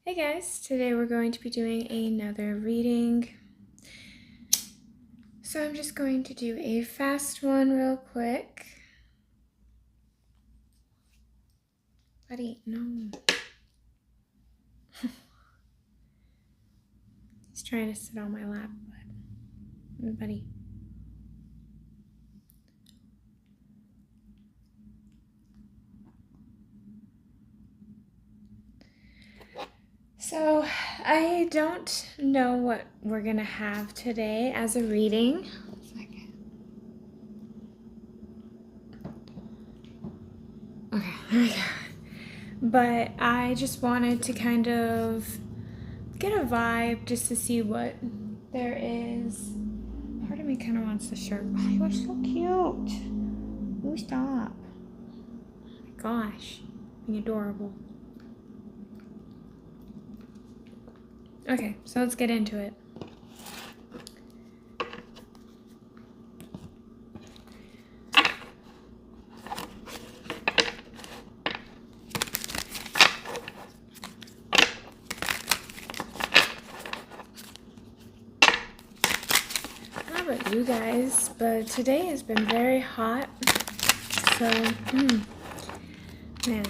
Hey guys, today we're going to be doing another reading. So I'm just going to do a fast one real quick. Buddy, no. He's trying to sit on my lap, but buddy. So I don't know what we're gonna have today as a reading. Okay, there we go. But I just wanted to kind of get a vibe just to see what there is. Part of me kind of wants the shirt. Oh, you are so cute. Ooh, stop. Oh my gosh, being adorable. Okay, so let's get into it. How about you guys? But today has been very hot, so man.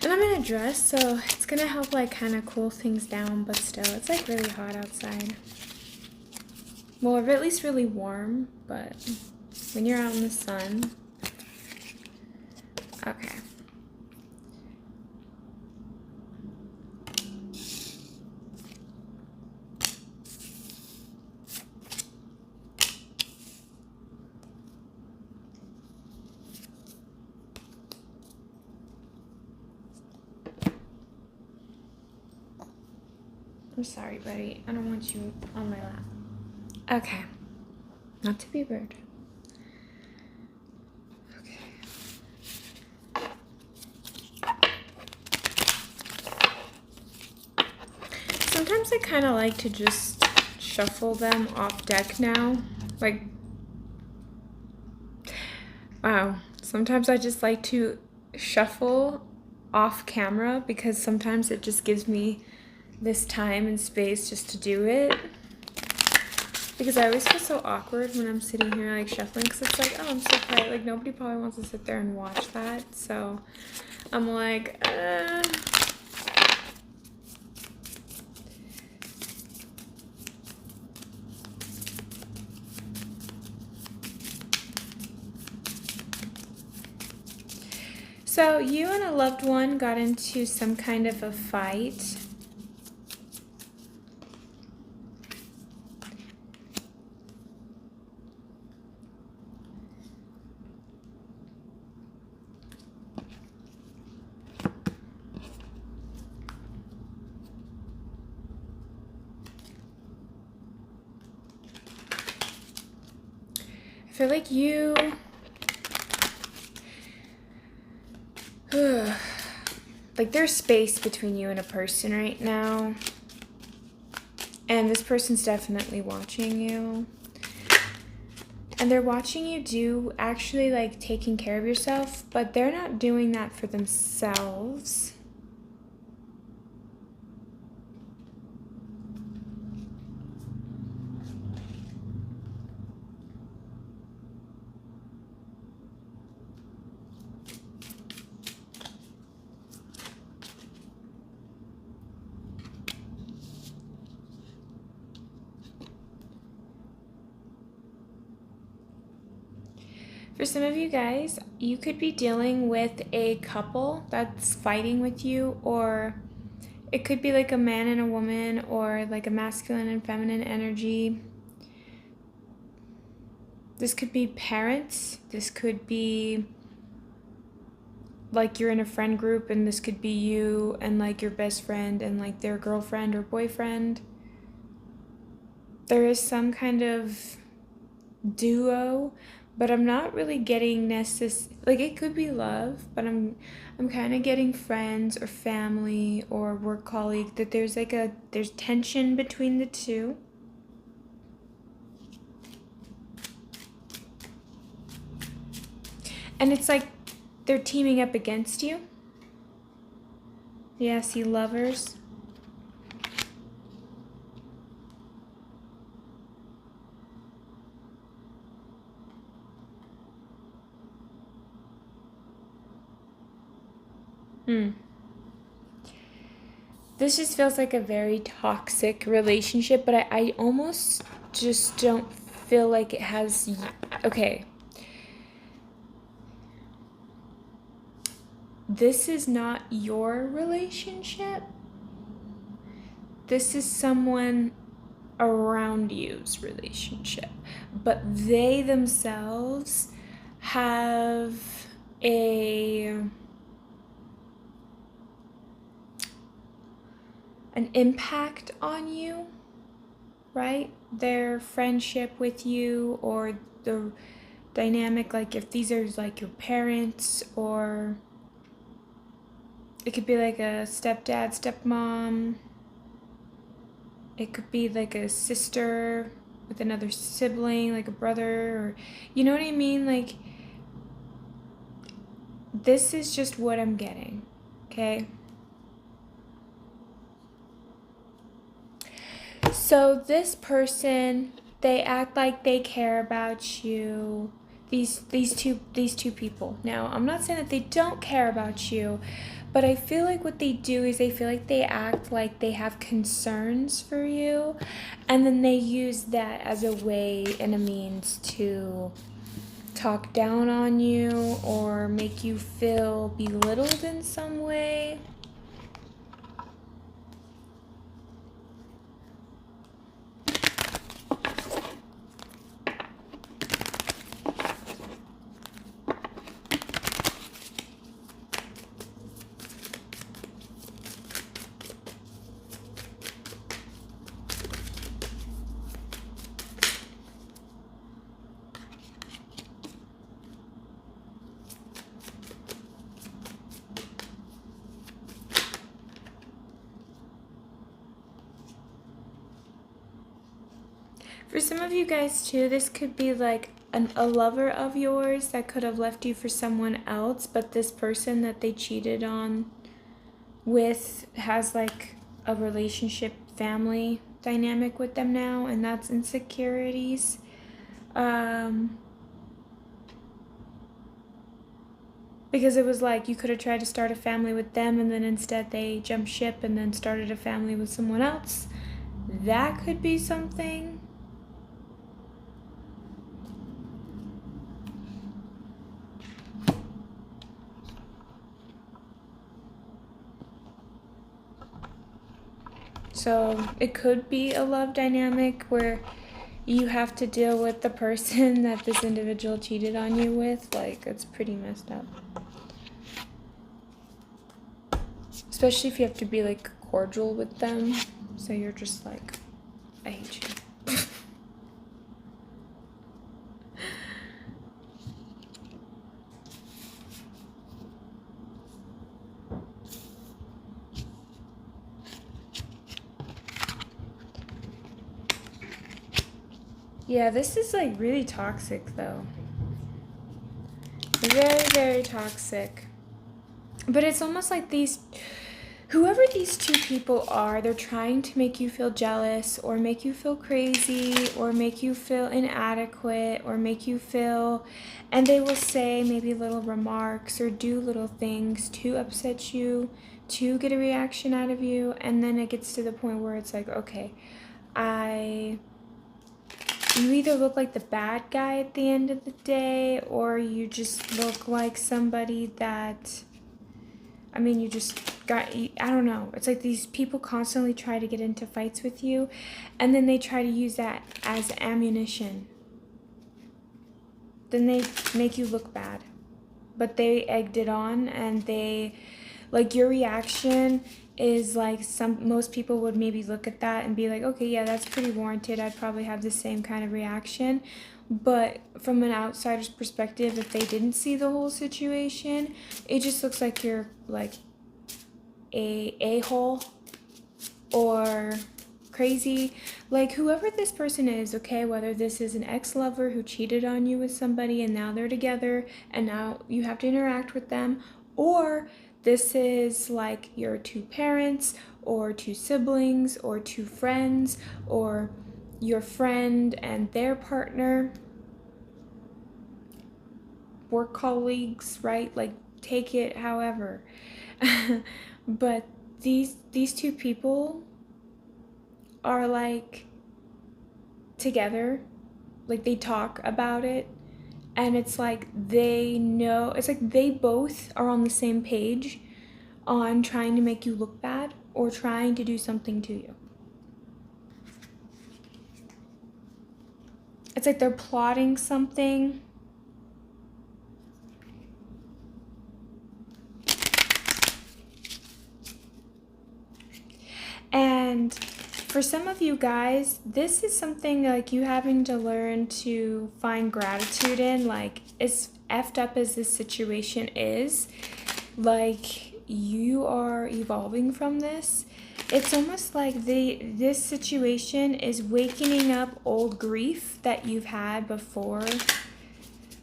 And I'm in a dress, so it's gonna help like kind of cool things down, but still, it's like really hot outside. Well, at least really warm, but when you're out in the sun. Okay. I'm sorry, buddy. I don't want you on my lap. Okay. Not to be rude. Okay. Sometimes I kind of like to just shuffle them off deck now. Like, wow. Sometimes I just like to shuffle off camera because sometimes it just gives me this time and space just to do it, because I always feel so awkward when I'm sitting here like shuffling, because it's like, oh, I'm so quiet, like nobody probably wants to sit there and watch that, so I'm like So you and a loved one got into some kind of a fight. I feel like you like there's space between you and a person right now, and this person's definitely watching you, and they're watching you do actually like taking care of yourself, but they're not doing that for themselves. For some of you guys, you could be dealing with a couple that's fighting with you, or it could be like a man and a woman, or like a masculine and feminine energy. This could be parents. This could be like you're in a friend group, and this could be you and like your best friend and like their girlfriend or boyfriend. There is some kind of duo, but I'm not really getting like it could be love, but I'm kind of getting friends or family or work colleague, that there's tension between the two. And it's like they're teaming up against you. Yeah, see Lovers. This just feels like a very toxic relationship, but I almost just don't feel like it has... Okay. This is not your relationship. This is someone around you's relationship. But they themselves have an impact on you, right? Their friendship with you, or the dynamic, like if these are like your parents, or it could be like a stepdad, stepmom. It could be like a sister with another sibling, like a brother, or you know what I mean? Like, this is just what I'm getting, okay? So this person, they act like they care about you. These two people. Now, I'm not saying that they don't care about you, but I feel like what they do is they feel like they act like they have concerns for you, and then they use that as a way and a means to talk down on you or make you feel belittled in some way. For some of you guys too, this could be like a lover of yours that could have left you for someone else, but this person that they cheated on with has like a relationship, family dynamic with them now, and that's insecurities. Because it was like you could have tried to start a family with them, and then instead they jumped ship and then started a family with someone else. That could be something. So it could be a love dynamic where you have to deal with the person that this individual cheated on you with. Like, it's pretty messed up. Especially if you have to be like cordial with them. So you're just like, I hate you. Yeah, this is like really toxic though. Very, very toxic. But it's almost like whoever these two people are, they're trying to make you feel jealous, or make you feel crazy, or make you feel inadequate, or make you feel, and they will say maybe little remarks or do little things to upset you, to get a reaction out of you, and then it gets to the point where it's like, okay, you either look like the bad guy at the end of the day, or you just look like somebody that, I mean, you just got, I don't know. It's like these people constantly try to get into fights with you, and then they try to use that as ammunition. Then they make you look bad. But they egged it on, and they, like, your reaction is like most people would maybe look at that and be like, okay, yeah, that's pretty warranted. I'd probably have the same kind of reaction. But from an outsider's perspective, if they didn't see the whole situation, it just looks like you're like a-hole, or crazy. Like, whoever this person is, okay, whether this is an ex-lover who cheated on you with somebody and now they're together and now you have to interact with them, or this is like your two parents or two siblings or two friends or your friend and their partner, work colleagues, right? Like, take it however. But these two people are like together, like they talk about it, and it's like they know, it's like they both are on the same page on trying to make you look bad or trying to do something to you. It's like they're plotting something. And for some of you guys, this is something like you having to learn to find gratitude in. Like, as effed up as this situation is, like, you are evolving from this. It's almost like this situation is wakening up old grief that you've had before.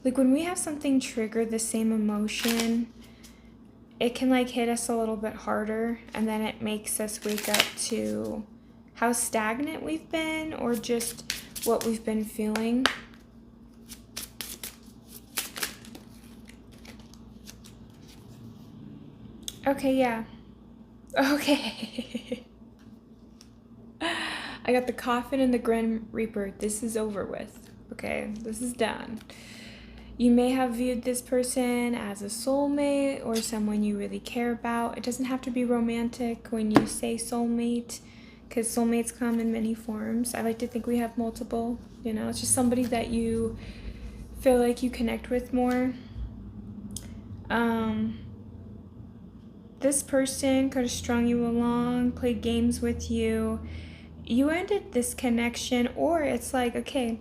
Like, when we have something trigger the same emotion, it can like hit us a little bit harder, and then it makes us wake up to how stagnant we've been or just what we've been feeling. Okay, yeah. Okay. I got the coffin and the Grim Reaper. This is over with. Okay, this is done. You may have viewed this person as a soulmate or someone you really care about. It doesn't have to be romantic when you say soulmate, because soulmates come in many forms. I like to think we have multiple. You know, it's just somebody that you feel like you connect with more. This person could have strung you along, played games with you. You ended this connection, or it's like, okay,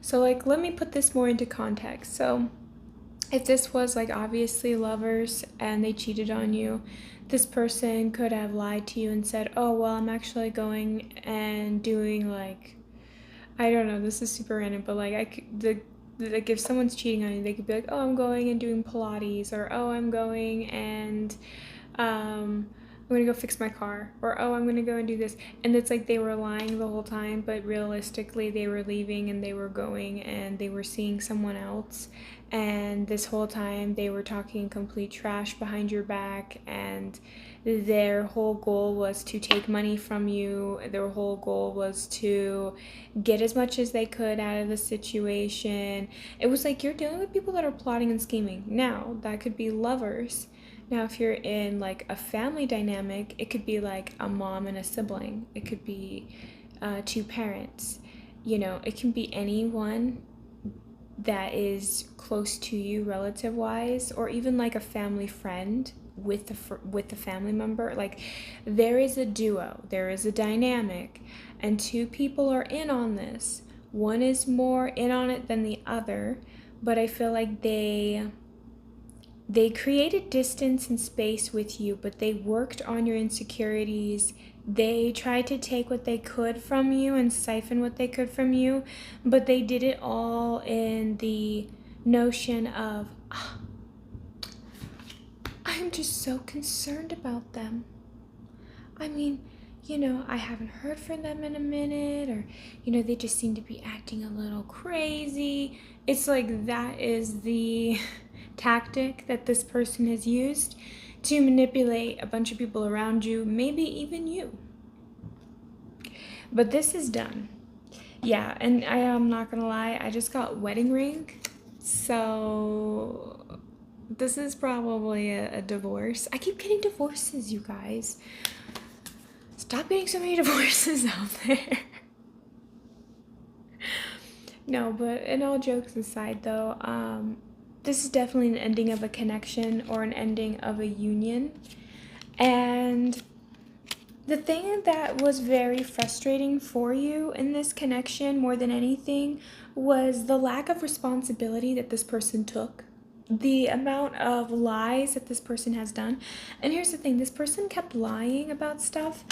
so like, let me put this more into context. So if this was like obviously lovers and they cheated on you, this person could have lied to you and said, oh, well, I'm actually going and doing like, I don't know, this is super random, but like like if someone's cheating on you, they could be like, oh, I'm going and doing Pilates, or oh, I'm going and I'm gonna go fix my car, or oh, I'm gonna go and do this. And it's like they were lying the whole time, but realistically they were leaving and they were going and they were seeing someone else, and this whole time they were talking complete trash behind your back, and their whole goal was to take money from you. Their whole goal was to get as much as they could out of the situation. It was like, you're dealing with people that are plotting and scheming. Now that could be lovers. Now, if you're in like a family dynamic, it could be like a mom and a sibling. It could be two parents. You know, it can be anyone that is close to you relative-wise, or even like a family friend with the family member. Like, there is a duo, there is a dynamic, and two people are in on this. One is more in on it than the other, but I feel like they created distance and space with you, but they worked on your insecurities. They tried to take what they could from you and siphon what they could from you, but they did it all in the notion of, oh, I'm just so concerned about them. I mean, you know, I haven't heard from them in a minute, or, you know, they just seem to be acting a little crazy. It's like that is the tactic that this person has used to manipulate a bunch of people around you, maybe even you. But this is done. Yeah, and I am not gonna lie, I just got wedding ring, so this is probably a divorce. I keep getting divorces, you guys. Stop getting so many divorces out there. No, but in all jokes aside though, this is definitely an ending of a connection or an ending of a union. And the thing that was very frustrating for you in this connection more than anything was the lack of responsibility that this person took. The amount of lies that this person has done. And here's the thing, this person kept lying about stuff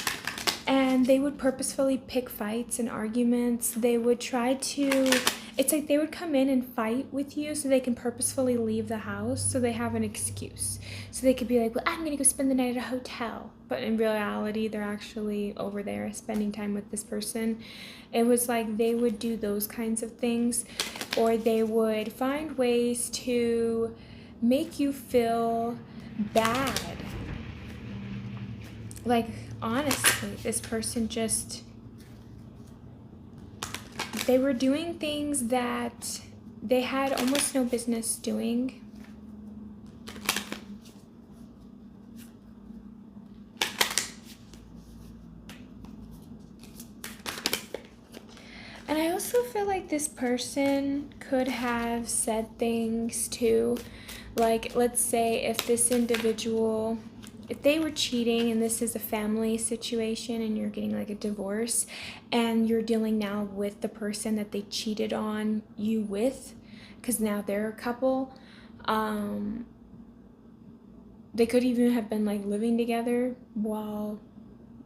And they would purposefully pick fights and arguments. They would try to, it's like they would come in and fight with you so they can purposefully leave the house so they have an excuse. So they could be like, well, I'm gonna go spend the night at a hotel. But in reality, they're actually over there spending time with this person. It was like they would do those kinds of things, or they would find ways to make you feel bad. Like, honestly, this person just, they were doing things that they had almost no business doing. And I also feel like this person could have said things too. Like, let's say if this individual, if they were cheating and this is a family situation and you're getting like a divorce and you're dealing now with the person that they cheated on you with, because now they're a couple, they could even have been like living together while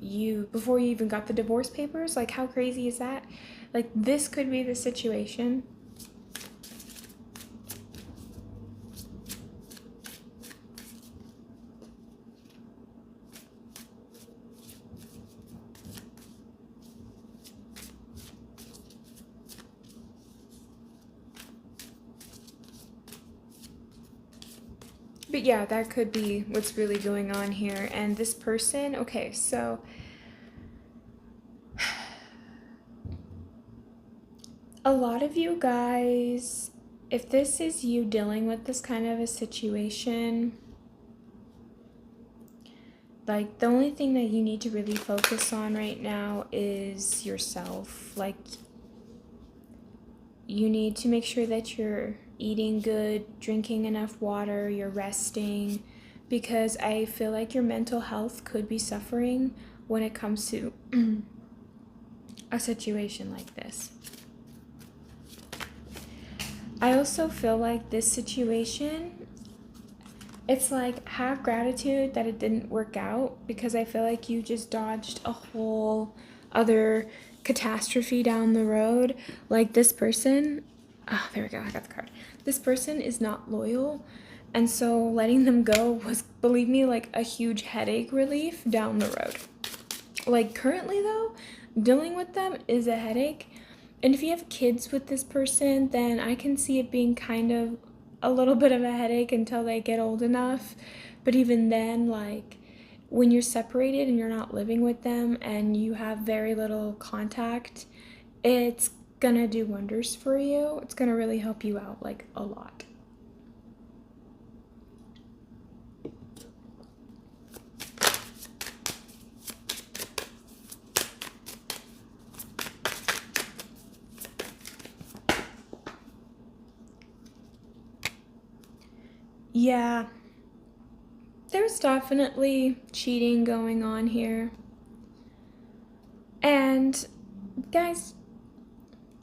before you even got the divorce papers. Like, how crazy is that? Like, this could be the situation. But yeah, that could be what's really going on here. And this person, okay, so a lot of you guys, if this is you dealing with this kind of a situation, like, the only thing that you need to really focus on right now is yourself. Like, you need to make sure that you're eating good, drinking enough water, you're resting, because I feel like your mental health could be suffering when it comes to a situation like this. I also feel like this situation, it's like, have gratitude that it didn't work out, because I feel like you just dodged a whole other catastrophe down the road. Like, this person, oh, there we go, I got the card. This person is not loyal, and so letting them go was, believe me, like a huge headache relief down the road. Like, currently though, dealing with them is a headache. And if you have kids with this person, then I can see it being kind of a little bit of a headache until they get old enough. But even then, like, when you're separated and you're not living with them and you have very little contact, it's gonna do wonders for you. It's gonna really help you out, like, a lot. Yeah, there's definitely cheating going on here. And guys,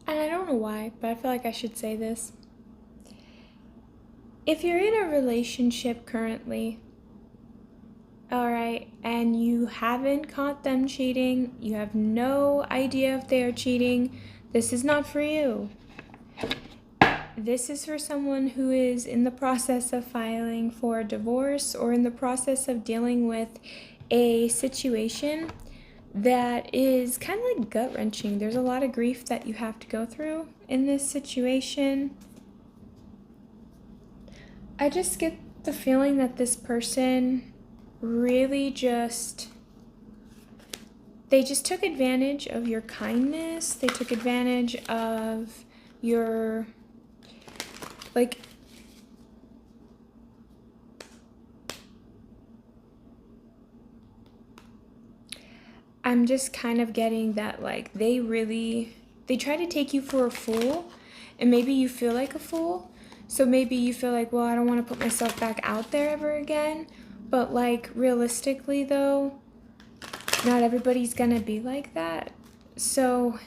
and I don't know why, but I feel like I should say this. If you're in a relationship currently, alright, and you haven't caught them cheating, you have no idea if they are cheating, this is not for you. This is for someone who is in the process of filing for a divorce or in the process of dealing with a situation that is kind of like gut-wrenching. There's a lot of grief that you have to go through in this situation. I just get the feeling that this person really they just took advantage of your kindness. They took advantage of your, like, I'm just kind of getting that, like, they try to take you for a fool, and maybe you feel like a fool. So maybe you feel like, well, I don't want to put myself back out there ever again. But, like, realistically, though, not everybody's gonna be like that. So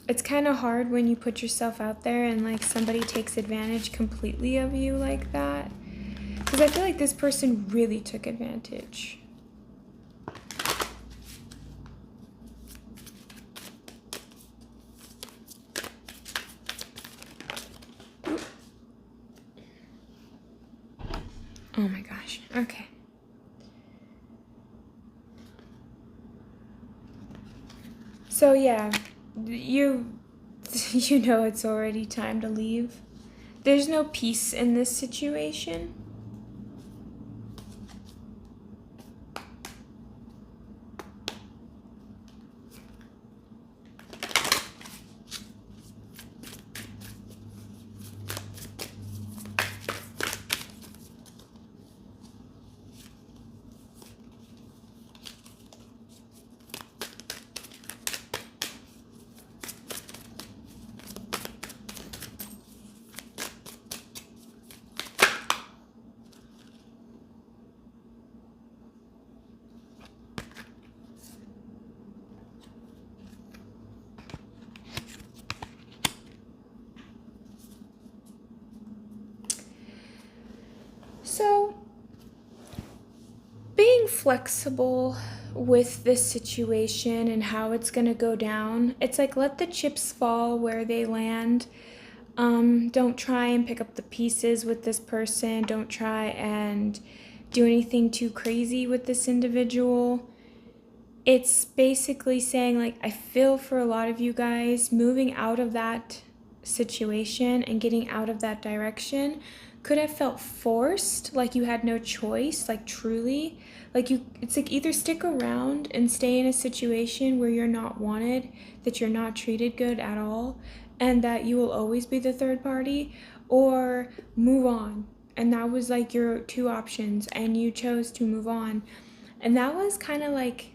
it's kind of hard when you put yourself out there and, like, somebody takes advantage completely of you like that. Because I feel like this person really took advantage. Oh my gosh. Okay. So yeah, you you know it's already time to leave. There's no peace in this situation. So, being flexible with this situation and how it's going to go down, it's like let the chips fall where they land. Don't try and pick up the pieces with this person. Don't try and do anything too crazy with this individual. It's basically saying, like, I feel for a lot of you guys moving out of that situation and getting out of that direction could have felt forced, like you had no choice, like truly. Like it's like either stick around and stay in a situation where you're not wanted, that you're not treated good at all, and that you will always be the third party, or move on. And that was like your two options, and you chose to move on. And that was kind of like,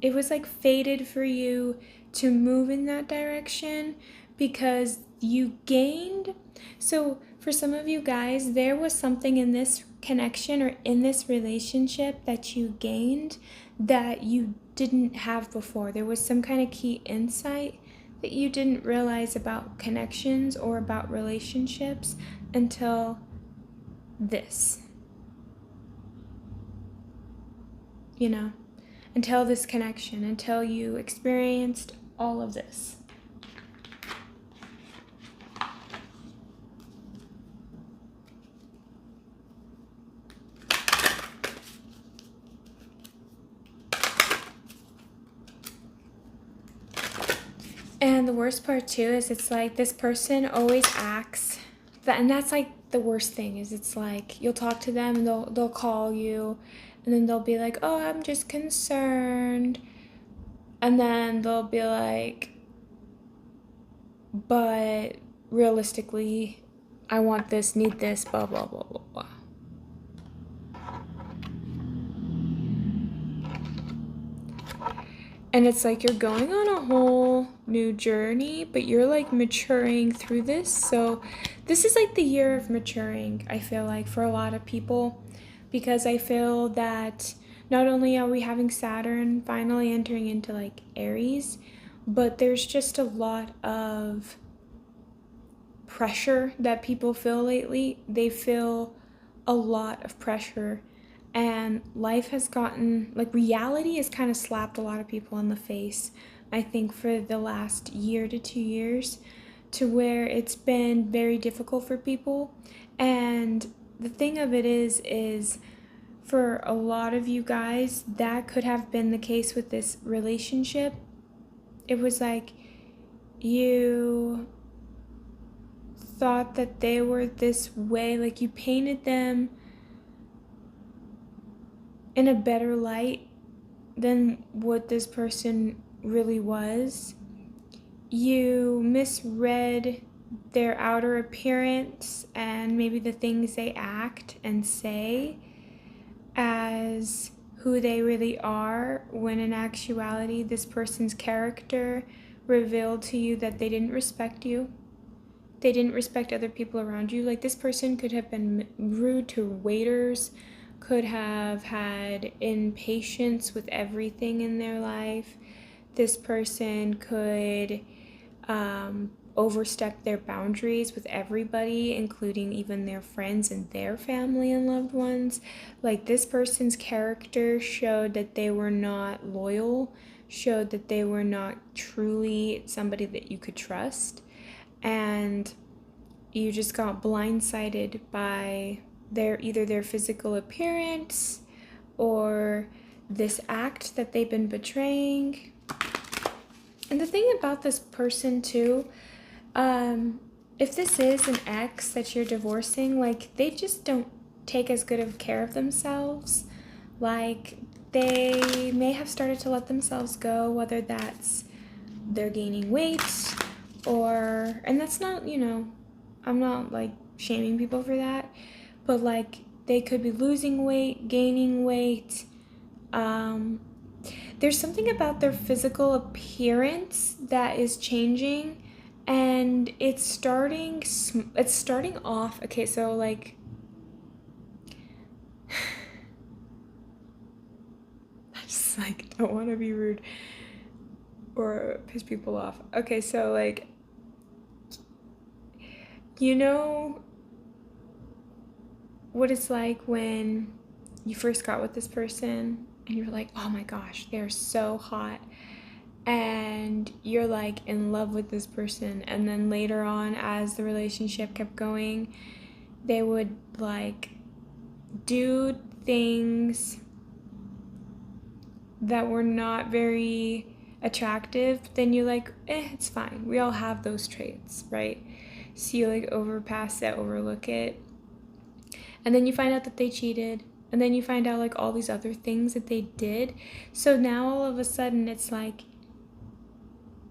it was like fated for you to move in that direction because you gained. So for some of you guys, there was something in this connection or in this relationship that you gained that you didn't have before. There was some kind of key insight that you didn't realize about connections or about relationships until this, you know, until this connection, until you experienced all of this. And the worst part too is it's like this person always acts that, and that's like the worst thing is it's like you'll talk to them and they'll call you and then they'll be like, "Oh, I'm just concerned." And then they'll be like, "But realistically, I want this, need this, blah blah blah blah blah." And it's like you're going on a whole new journey, but you're like maturing through this. So this is like the year of maturing, I feel like, for a lot of people, because I feel that not only are we having Saturn finally entering into like Aries, but there's just a lot of pressure that people feel lately. They feel a lot of pressure, and life has gotten, like, reality has kind of slapped a lot of people in the face, I think, for the last year to 2 years, to where it's been very difficult for people. And the thing of it is for a lot of you guys, that could have been the case with this relationship. It was like you thought that they were this way, like you painted them in a better light than what this person really was. You misread their outer appearance and maybe the things they act and say as who they really are, when in actuality this person's character revealed to you that they didn't respect you. They didn't respect other people around you. Like, this person could have been rude to waiters, could have had impatience with everything in their life. This person could overstep their boundaries with everybody, including even their friends and their family and loved ones. Like, this person's character showed that they were not loyal, showed that they were not truly somebody that you could trust. And you just got blindsided by their physical appearance or this act that they've been betraying. And the thing about this person too, if this is an ex that you're divorcing, like, they just don't take as good of care of themselves. Like, they may have started to let themselves go, whether that's they're gaining weight or, and that's not, you know, I'm not like shaming people for that, but like they could be losing weight, gaining weight. There's something about their physical appearance that is changing, and it's starting off. Okay, so like I just like don't want to be rude or piss people off. Okay, so like, you know what it's like when you first got with this person and you're like, oh my gosh, they're so hot, and you're like in love with this person, and then later on, as the relationship kept going, they would like do things that were not very attractive, but then you're like, it's fine, we all have those traits, right? So you like overpass it, overlook it, and then you find out that they cheated, and then you find out like all these other things that they did. So now all of a sudden it's like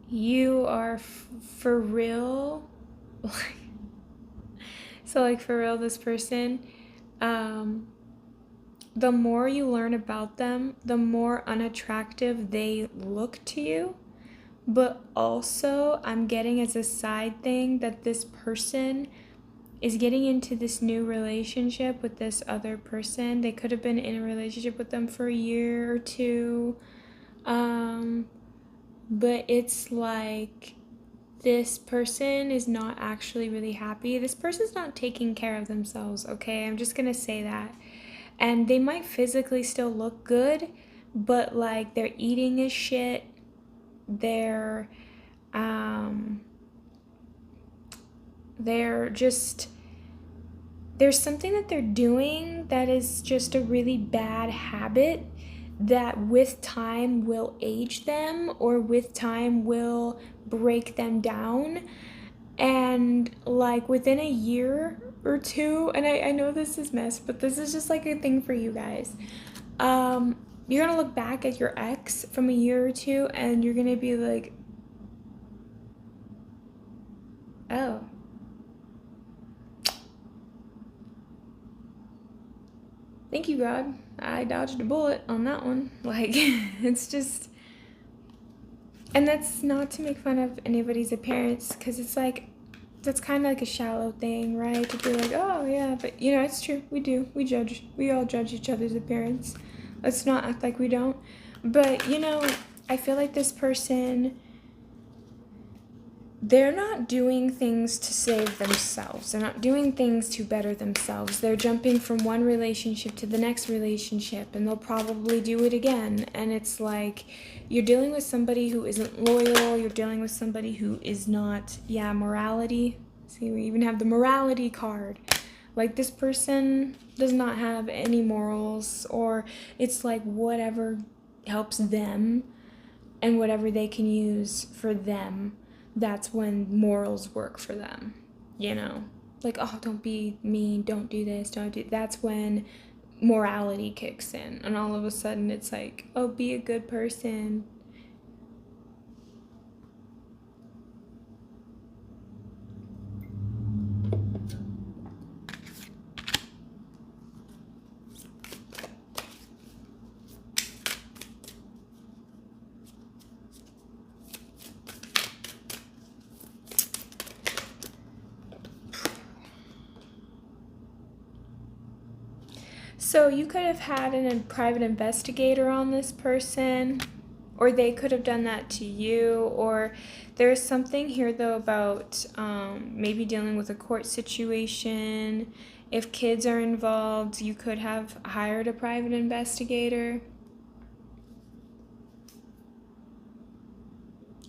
you are for real. So like for real, this person, the more you learn about them, the more unattractive they look to you. But also, I'm getting as a side thing that this person is getting into this new relationship with this other person. They could have been in a relationship with them for a year or two. But it's like this person is not actually really happy. This person's not taking care of themselves, okay? I'm just gonna say that. And they might physically still look good, but like they're eating as shit. They're just, there's something that they're doing that is just a really bad habit that with time will age them, or with time will break them down. And like within a year or two, and I know this is messed, but this is just like a thing for you guys. You're gonna look back at your ex from a year or two, and you're gonna be like, oh, thank you, God. I dodged a bullet on that one. Like, it's just, and that's not to make fun of anybody's appearance, because it's like, that's kind of like a shallow thing, right? To be like, oh yeah, but you know, it's true. We all judge each other's appearance. Let's not act like we don't. But you know, I feel like this person, they're not doing things to save themselves. They're not doing things to better themselves. They're jumping from one relationship to the next relationship, and they'll probably do it again. And it's like, you're dealing with somebody who isn't loyal. You're dealing with somebody who is not, morality. See, we even have the morality card. Like, this person does not have any morals, or it's like whatever helps them and whatever they can use for them. That's when morals work for them, you know? Like, oh, don't be mean, don't do this, don't do... That's when morality kicks in, and all of a sudden it's like, oh, be a good person. So you could have had a private investigator on this person, or they could have done that to you, or there's something here though about maybe dealing with a court situation. If kids are involved, you could have hired a private investigator.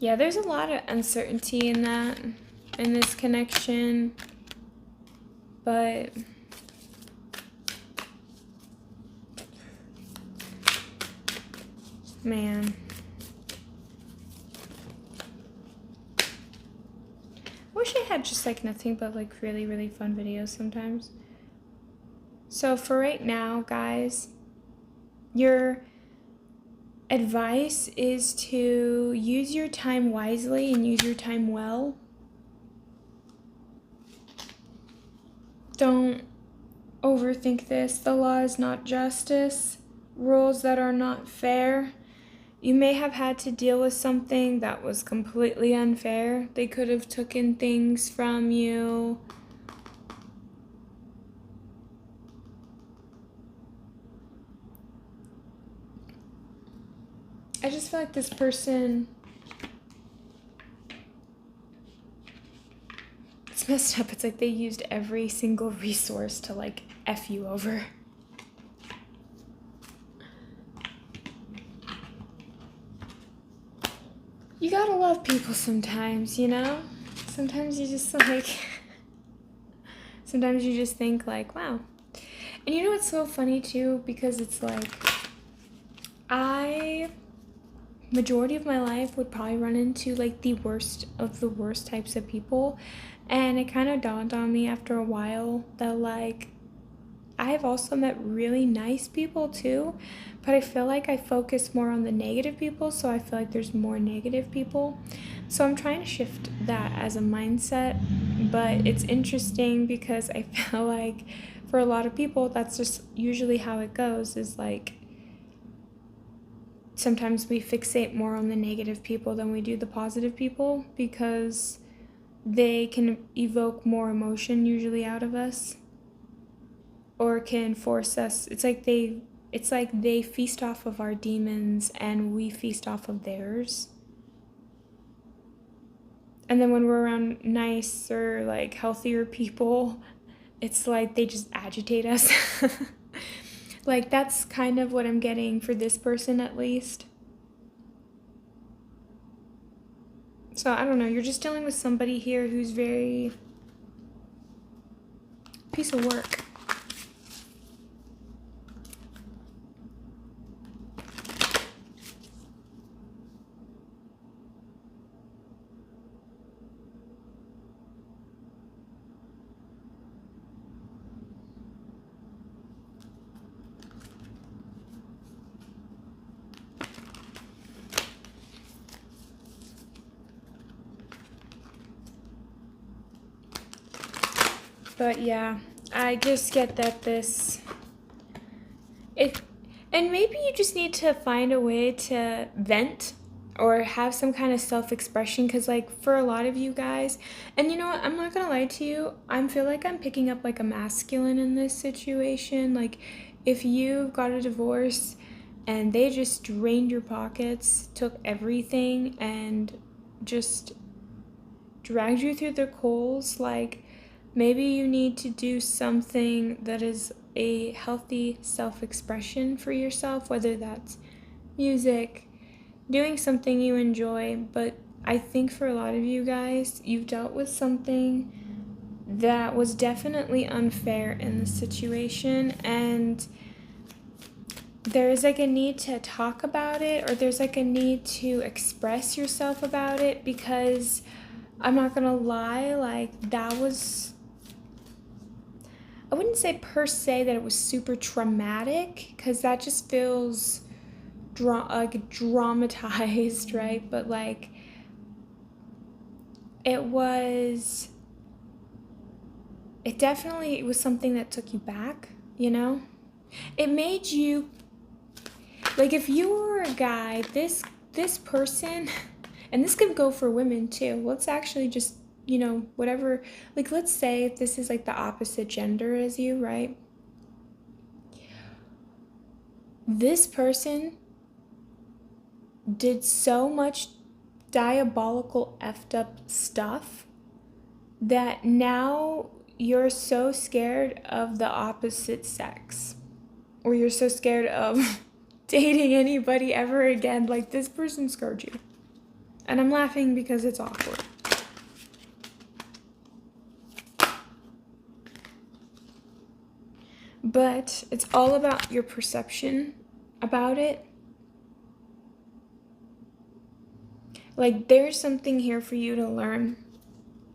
Yeah, there's a lot of uncertainty in that, in this connection, but Man. I wish I had just like nothing but like really, really fun videos sometimes. So for right now, guys, your advice is to use your time wisely and use your time well. Don't overthink this. The law is not justice. Rules that are not fair. You may have had to deal with something that was completely unfair. They could have taken things from you. I just feel like this person, it's messed up. It's like they used every single resource to like F you over. You gotta love people sometimes, you know? Sometimes you just like, sometimes you just think like, wow. And you know what's so funny too? Because it's like, majority of my life would probably run into like the worst of the worst types of people. And it kind of dawned on me after a while that like, I have also met really nice people too, but I feel like I focus more on the negative people, so I feel like there's more negative people. So I'm trying to shift that as a mindset, but it's interesting because I feel like for a lot of people, that's just usually how it goes, is like sometimes we fixate more on the negative people than we do the positive people because they can evoke more emotion usually out of us. Or can force us. It's like they feast off of our demons and we feast off of theirs. And then when we're around nicer, like healthier people, it's like they just agitate us. Like that's kind of what I'm getting for this person at least. So I don't know, you're just dealing with somebody here who's very piece of work. But yeah, I just get that and maybe you just need to find a way to vent or have some kind of self-expression, because like for a lot of you guys, and you know what, I'm not gonna lie to you, I feel like I'm picking up like a masculine in this situation. Like if you got a divorce and they just drained your pockets, took everything and just dragged you through the coals, like maybe you need to do something that is a healthy self-expression for yourself, whether that's music, doing something you enjoy. But I think for a lot of you guys, you've dealt with something that was definitely unfair in the situation, and there's like a need to talk about it, or there's like a need to express yourself about it, because I'm not gonna lie, like that was, I wouldn't say per se that it was super traumatic, because that just feels like dramatized, right? But like it definitely was something that took you back, you know? It made you, like if you were a guy, this person, and this could go for women too. Let's actually just, you know, whatever, like let's say if this is like the opposite gender as you, right? This person did so much diabolical effed up stuff that now you're so scared of the opposite sex, or you're so scared of dating anybody ever again. Like this person scarred you. And I'm laughing because it's awkward. But it's all about your perception about it. Like, there's something here for you to learn,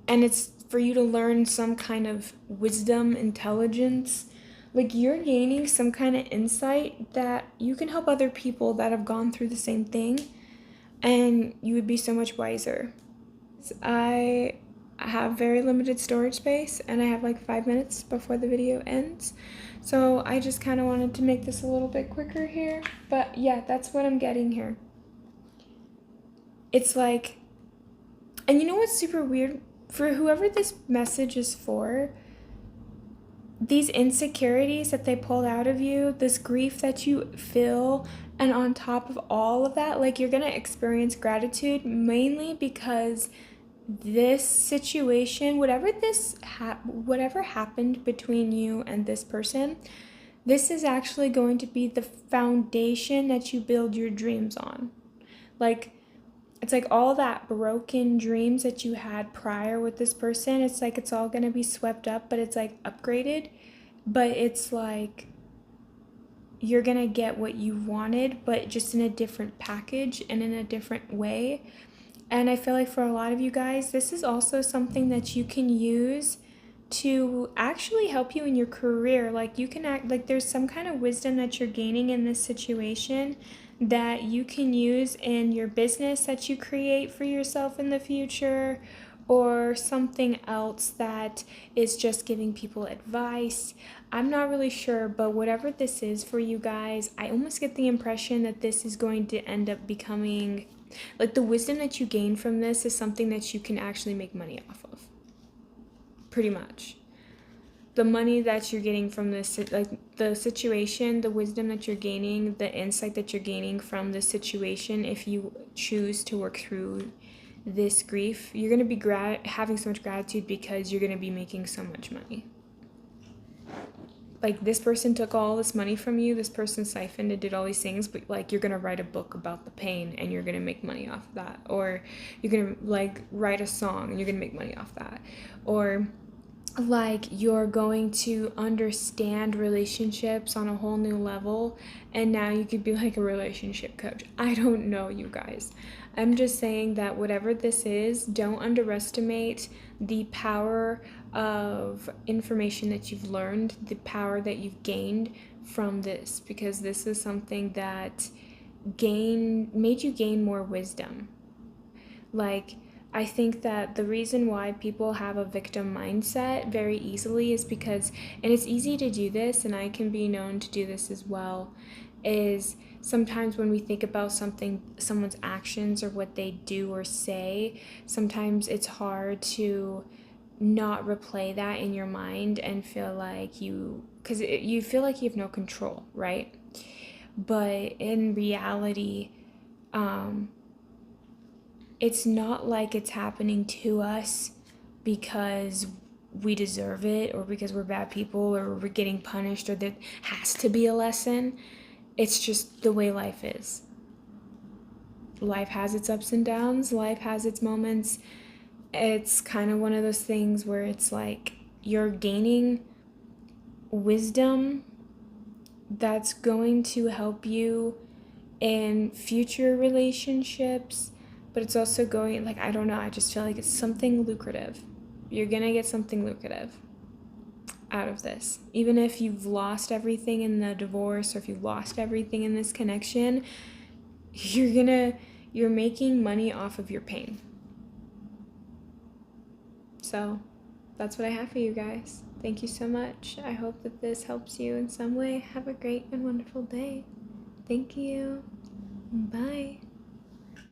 and it's for you to learn some kind of wisdom, intelligence. Like, you're gaining some kind of insight that you can help other people that have gone through the same thing, and you would be so much wiser. I have very limited storage space, and I have like 5 minutes before the video ends. So I just kind of wanted to make this a little bit quicker here. But yeah, that's what I'm getting here. It's like, and you know what's super weird? For whoever this message is for, these insecurities that they pulled out of you, this grief that you feel, and on top of all of that, like, you're gonna experience gratitude mainly because this situation, whatever happened between you and this person, this is actually going to be the foundation that you build your dreams on. Like, it's like all that broken dreams that you had prior with this person, it's like it's all going to be swept up, but it's like upgraded. But it's like you're going to get what you wanted, but just in a different package and in a different way. And I feel like for a lot of you guys, this is also something that you can use to actually help you in your career. Like, you can act like there's some kind of wisdom that you're gaining in this situation that you can use in your business that you create for yourself in the future, or something else that is just giving people advice. I'm not really sure, but whatever this is for you guys, I almost get the impression that this is going to end up becoming, like, the wisdom that you gain from this is something that you can actually make money off of. Pretty much. The money that you're getting from this, like, the situation, the wisdom that you're gaining, the insight that you're gaining from this situation, if you choose to work through this grief, you're going to be having so much gratitude because you're going to be making so much money. Like, this person took all this money from you, this person siphoned and did all these things, but like, you're going to write a book about the pain and you're going to make money off of that. Or you're going to like write a song and you're going to make money off that. Or like, you're going to understand relationships on a whole new level, and now you could be like a relationship coach. I don't know, you guys. I'm just saying that whatever this is, don't underestimate the power of information that you've learned, the power that you've gained from this, because this is something that made you gain more wisdom. Like, I think that the reason why people have a victim mindset very easily is because, and it's easy to do this, and I can be known to do this as well, is sometimes when we think about someone's actions or what they do or say, sometimes it's hard to not replay that in your mind and feel like you feel like you have no control, right? But in reality, it's not like it's happening to us because we deserve it, or because we're bad people, or we're getting punished, or there has to be a lesson. It's just the way life is. Life has its ups and downs. Life has its moments. It's kind of one of those things where it's like you're gaining wisdom that's going to help you in future relationships, but it's also going, like, I don't know, I just feel like it's something lucrative. You're gonna get something lucrative out of this. Even if you've lost everything in the divorce, or if you've lost everything in this connection, you're making money off of your pain. So that's what I have for you guys. Thank you so much. I hope that this helps you in some way. Have a great and wonderful day. Thank you. Bye.